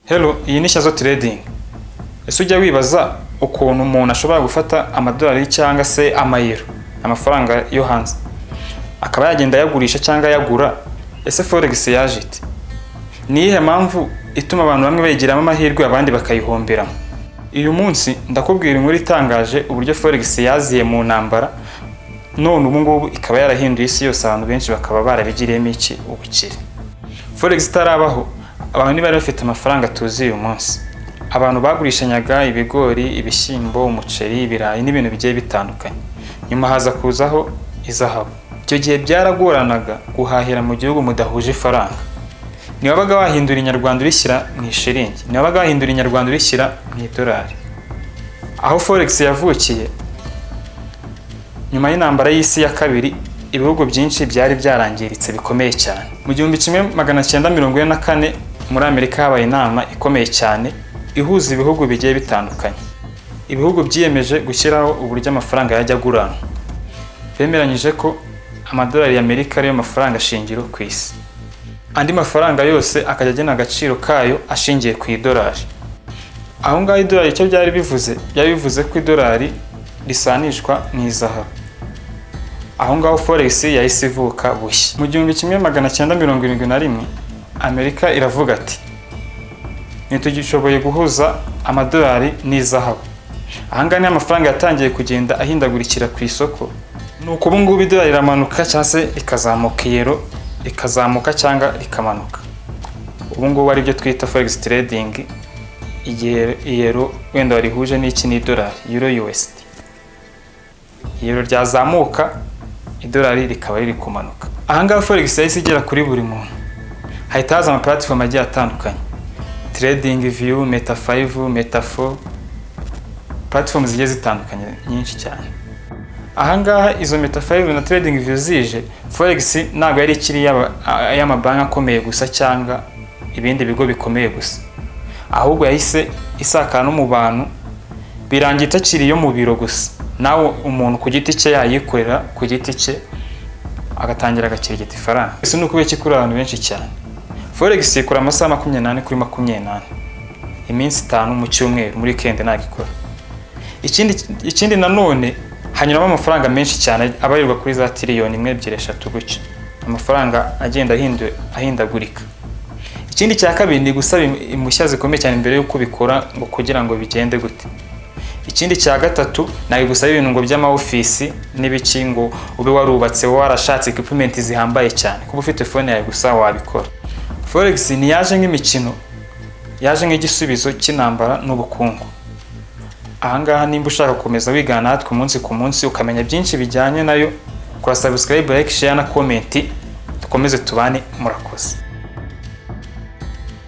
Hello, iyi ni Shyazo Trading. Ese ujya wibaza ukuntu umuntu ashobora gufata amadolari cyangwa se amayero, amafaranga yo hanze, akaba yagenda yagurisha cyangwa yagura? Ese forex yaje ite? Ni iyihe mpamvu ituma abantu bamwe begiramo amahirwe abandi bakayihomberamo? Uyu munsi ndakubwira inkuru itangaje uburyo forex yaziye mu ntambara, none ubu ngubu ikaba yarahinduye isi yose, abantu benshi bakaba barabigiriyemo iki ubukire. Forex itarabaho abantu bari bafite amafaranga tuzi uyu munsi. Abantu bagurishanyaga ibigori, ibishyimbo, umuceri, ibirayi n'ibintu bigiye bitandukanye. Nyuma haza kuzaho izahabu. Icyo gihe byaragoranaga guhahira mu gihugu mudahuje ifaranga. Ni wabaga wahindura inyarwanda urishyira mu ishiringi, ni wabaga wahindura inyarwanda urishyira mu idolari. Aho forex yavukiye, nyuma y'intambara y'isi ya kabiri, ibihugu byinshi byari byarangiritse bikomeye cyane. Mu 1944 muri Amerika habaye inama ikomeye cyane ihuza ibihugu bigiye bitandukanye. Ibihugu byiyemeje gushyiraho uburyo amafaranga yajya agurana. Bemeranyije ko amadolari y'Amerika ariyo mafaranga shingiro ku isi. Andi mafaranga yose akajya agena agaciro kayo ashingiye ku idolari. Aho ngaho idolari icyo byari bivuze ko idolari risanishwa n'izahabu. Aho ngaho forex yahise ivuka bushya. Mu 1971 Amerika iravuga ati ntitugishoboye guhuza amadolari n'izahabu. Ahanga ni amafaranga yatangiye kugenda ahindagurikira ku isoko. Nuko ubu ngubu idolari iramanuka cyangwa se ikazamuka, iyero ikazamuka cyangwa ikamanuka. Ubu ngubu ari byo twita forex trading. Igihe iyero wenda warihuje n'iki n'idolari, euro USD. Iyero ryazamuka, idolari rikaba riri kumanuka. Ahanga forex yahise igera kuri buri muntu. Hahita haza ama platform agiye atandukanye. TradingView, Meta5, Meta4, platform zigiye zitandukanye nyinshi cyane. Ahangaha izo Meta5 na TradingView zije, forex ntabwo yari ikiri y'amabanki akomeye gusa cyangwa ibindi bigo bikomeye gusa, ahubwo yahise isakara no mu bantu, birangira itakiri yo mu biro gusa. Nawe umuntu ku giti cye yayikorera ku giti cye agatangira agakirigita ifaranga. Ese nuko biki kuri abantu benshi cyane. Forex ikora amasaha 28 kuri 28, iminsi 5 mu cyumweru, muri weekend nagikora. Ikindi nanone hanyuramo amafaranga menshi cyane abarirwa kuri za tiriyoni 1, 2, 3 gutyo. Amafaranga agenda ahindagurika. Ikindi cya kabiri ni gusaba impushya zikomeye cyane mbere yuko bikora ngo kugira ngo bigende gute. Ikindi cya gatatu nayo gusaba ibintu ngo by'ama office n'ibiki ngo ube warubatse warashatse equipment zihambaye cyane. Kuba ufite phone yawe gusa wabikora. Forex ni yaje nk'imikino, yaje nk'igisubizo cy'intambara n'ubukungu. Ahangaha nimba ushaka gukomeza wigana natwe umunsi ku munsi ukamenya byinshi bijyanye nayo, kora subscribe, like, share na comment, dukomeze tubane. Murakoze.